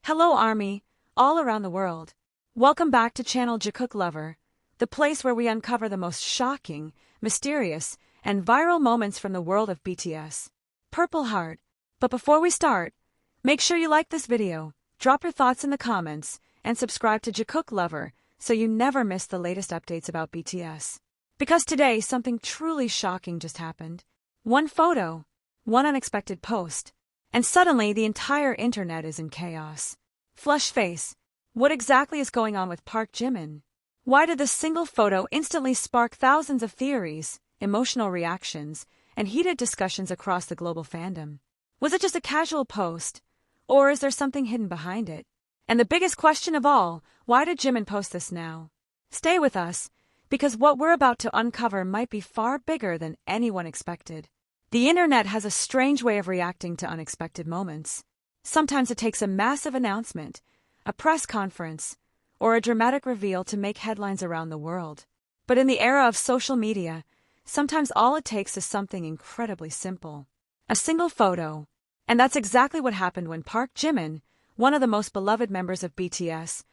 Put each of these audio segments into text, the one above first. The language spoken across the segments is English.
Hello Army, all around the world. Welcome back to channel Jikook Lover, the place where we uncover the most shocking, mysterious, and viral moments from the world of BTS. Purple Heart. But before we start, make sure you like this video, drop your thoughts in the comments, and subscribe to Jikook Lover so you never miss the latest updates about BTS. Because today something truly shocking just happened. One photo, one unexpected post, and suddenly the entire internet is in chaos. Flush face. What exactly is going on with Park Jimin? Why did this single photo instantly spark thousands of theories, emotional reactions, and heated discussions across the global fandom? Was it just a casual post, or is there something hidden behind it? And the biggest question of all, why did Jimin post this now? Stay with us, because what we're about to uncover might be far bigger than anyone expected. The internet has a strange way of reacting to unexpected moments. Sometimes it takes a massive announcement, a press conference, or a dramatic reveal to make headlines around the world. But in the era of social media, sometimes all it takes is something incredibly simple. A single photo. And that's exactly what happened when Park Jimin, one of the most beloved members of BTS,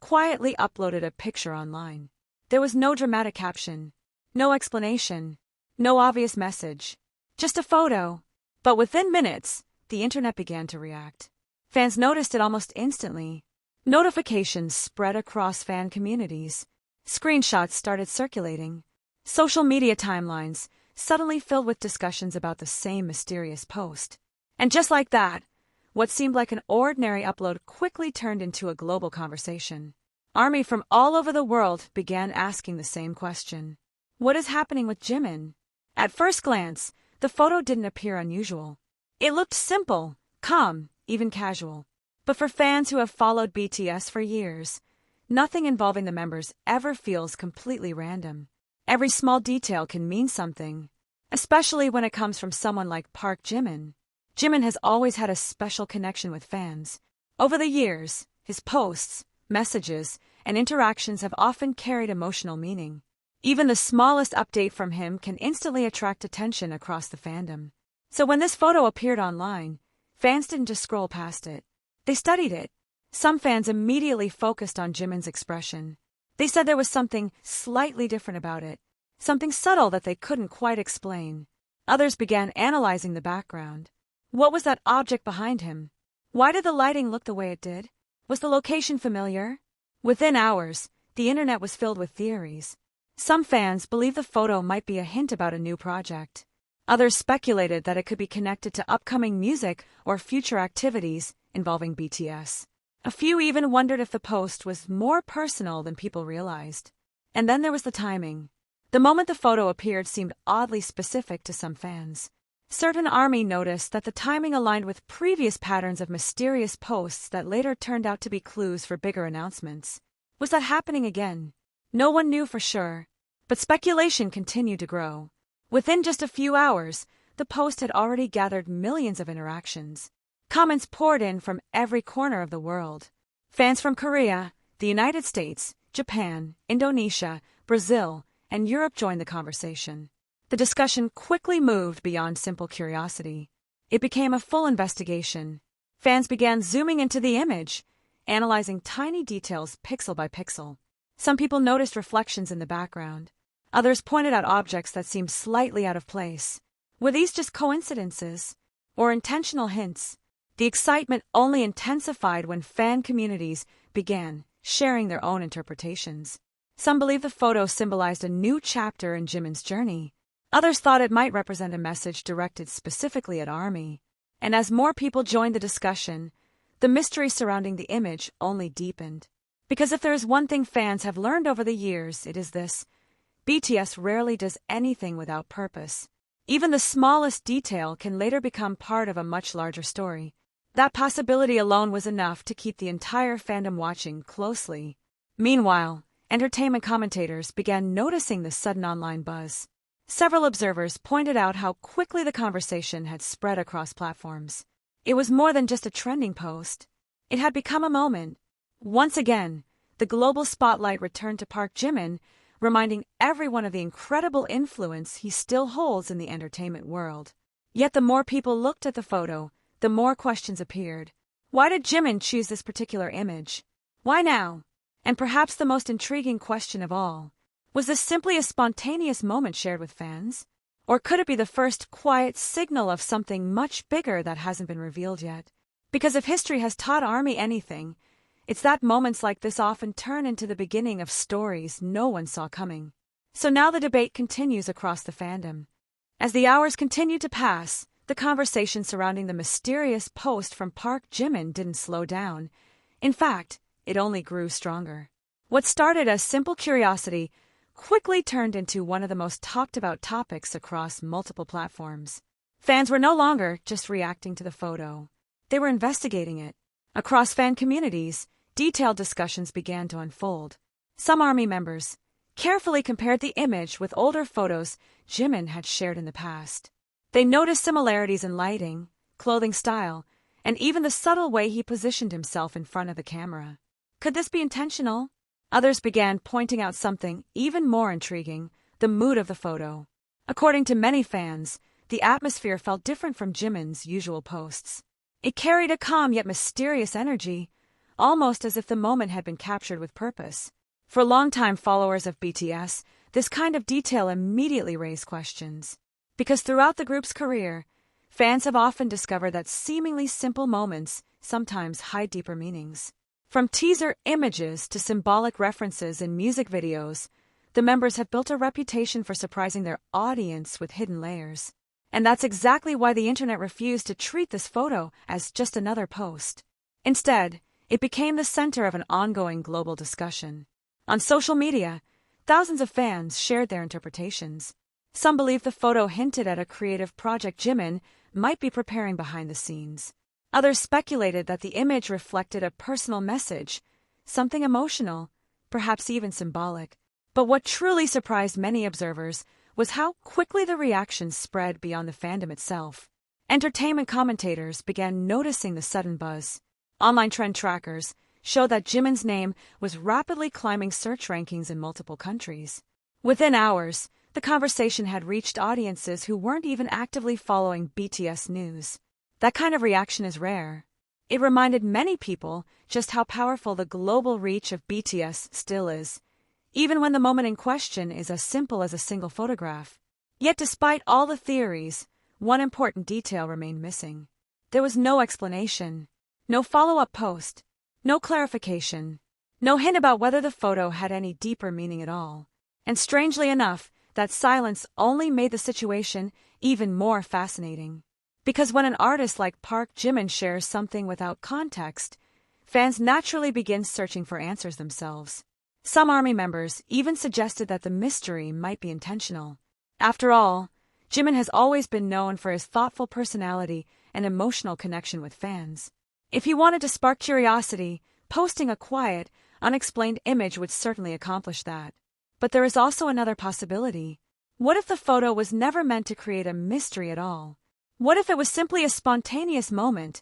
quietly uploaded a picture online. There was no dramatic caption, no explanation, no obvious message. Just a photo. But within minutes, the internet began to react. Fans noticed it almost instantly. Notifications spread across fan communities. Screenshots started circulating. Social media timelines suddenly filled with discussions about the same mysterious post. And just like that, what seemed like an ordinary upload quickly turned into a global conversation. Army from all over the world began asking the same question. What is happening with Jimin? At first glance, the photo didn't appear unusual. It looked simple, calm, even casual. But for fans who have followed BTS for years, nothing involving the members ever feels completely random. Every small detail can mean something, especially when it comes from someone like Park Jimin. Jimin has always had a special connection with fans. Over the years, his posts, messages, and interactions have often carried emotional meaning. Even the smallest update from him can instantly attract attention across the fandom. So when this photo appeared online, fans didn't just scroll past it. They studied it. Some fans immediately focused on Jimin's expression. They said there was something slightly different about it, something subtle that they couldn't quite explain. Others began analyzing the background. What was that object behind him? Why did the lighting look the way it did? Was the location familiar? Within hours, the internet was filled with theories. Some fans believed the photo might be a hint about a new project. Others speculated that it could be connected to upcoming music or future activities involving BTS. A few even wondered if the post was more personal than people realized. And then there was the timing. The moment the photo appeared seemed oddly specific to some fans. Certain Army noticed that the timing aligned with previous patterns of mysterious posts that later turned out to be clues for bigger announcements. Was that happening again? No one knew for sure, but speculation continued to grow. Within just a few hours, the post had already gathered millions of interactions. Comments poured in from every corner of the world. Fans from Korea, the United States, Japan, Indonesia, Brazil, and Europe joined the conversation. The discussion quickly moved beyond simple curiosity. It became a full investigation. Fans began zooming into the image, analyzing tiny details pixel by pixel. Some people noticed reflections in the background. Others pointed out objects that seemed slightly out of place. Were these just coincidences? Or intentional hints? The excitement only intensified when fan communities began sharing their own interpretations. Some believed the photo symbolized a new chapter in Jimin's journey. Others thought it might represent a message directed specifically at Army. And as more people joined the discussion, the mystery surrounding the image only deepened. Because if there is one thing fans have learned over the years, it is this: BTS rarely does anything without purpose. Even the smallest detail can later become part of a much larger story. That possibility alone was enough to keep the entire fandom watching closely. Meanwhile, entertainment commentators began noticing the sudden online buzz. Several observers pointed out how quickly the conversation had spread across platforms. It was more than just a trending post. It had become a moment. Once again, the global spotlight returned to Park Jimin, reminding everyone of the incredible influence he still holds in the entertainment world. Yet the more people looked at the photo, the more questions appeared. Why did Jimin choose this particular image? Why now? And perhaps the most intriguing question of all, was this simply a spontaneous moment shared with fans? Or could it be the first quiet signal of something much bigger that hasn't been revealed yet? Because if history has taught ARMY anything, it's that moments like this often turn into the beginning of stories no one saw coming. So now the debate continues across the fandom. As the hours continue to pass, the conversation surrounding the mysterious post from Park Jimin didn't slow down. In fact, it only grew stronger. What started as simple curiosity quickly turned into one of the most talked about topics across multiple platforms. Fans were no longer just reacting to the photo. They were investigating it. Across fan communities, detailed discussions began to unfold. Some ARMY members carefully compared the image with older photos Jimin had shared in the past. They noticed similarities in lighting, clothing style, and even the subtle way he positioned himself in front of the camera. Could this be intentional? Others began pointing out something even more intriguing, the mood of the photo. According to many fans, the atmosphere felt different from Jimin's usual posts. It carried a calm yet mysterious energy, almost as if the moment had been captured with purpose. For longtime followers of BTS, this kind of detail immediately raised questions. Because throughout the group's career, fans have often discovered that seemingly simple moments sometimes hide deeper meanings. From teaser images to symbolic references in music videos, the members have built a reputation for surprising their audience with hidden layers. And that's exactly why the internet refused to treat this photo as just another post. Instead, it became the center of an ongoing global discussion. On social media, thousands of fans shared their interpretations. Some believe the photo hinted at a creative project Jimin might be preparing behind the scenes. Others speculated that the image reflected a personal message, something emotional, perhaps even symbolic. But what truly surprised many observers was how quickly the reactions spread beyond the fandom itself. Entertainment commentators began noticing the sudden buzz. Online trend trackers showed that Jimin's name was rapidly climbing search rankings in multiple countries. Within hours, the conversation had reached audiences who weren't even actively following BTS news. That kind of reaction is rare. It reminded many people just how powerful the global reach of BTS still is, even when the moment in question is as simple as a single photograph. Yet despite all the theories, one important detail remained missing. There was no explanation, no follow-up post, no clarification, no hint about whether the photo had any deeper meaning at all. And strangely enough, that silence only made the situation even more fascinating. Because when an artist like Park Jimin shares something without context, fans naturally begin searching for answers themselves. Some ARMY members even suggested that the mystery might be intentional. After all, Jimin has always been known for his thoughtful personality and emotional connection with fans. If he wanted to spark curiosity, posting a quiet, unexplained image would certainly accomplish that. But there is also another possibility. What if the photo was never meant to create a mystery at all? What if it was simply a spontaneous moment,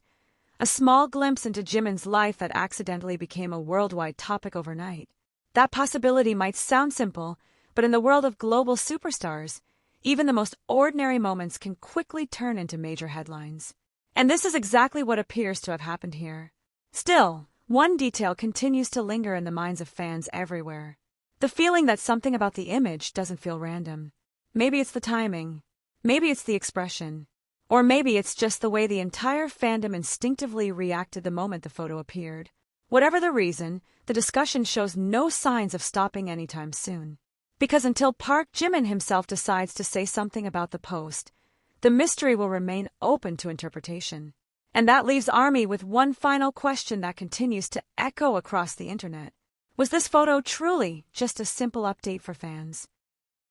a small glimpse into Jimin's life that accidentally became a worldwide topic overnight? That possibility might sound simple, but in the world of global superstars, even the most ordinary moments can quickly turn into major headlines. And this is exactly what appears to have happened here. Still, one detail continues to linger in the minds of fans everywhere. The feeling that something about the image doesn't feel random. Maybe it's the timing. Maybe it's the expression. Or maybe it's just the way the entire fandom instinctively reacted the moment the photo appeared. Whatever the reason, the discussion shows no signs of stopping anytime soon. Because until Park Jimin himself decides to say something about the post, the mystery will remain open to interpretation. And that leaves ARMY with one final question that continues to echo across the internet. Was this photo truly just a simple update for fans?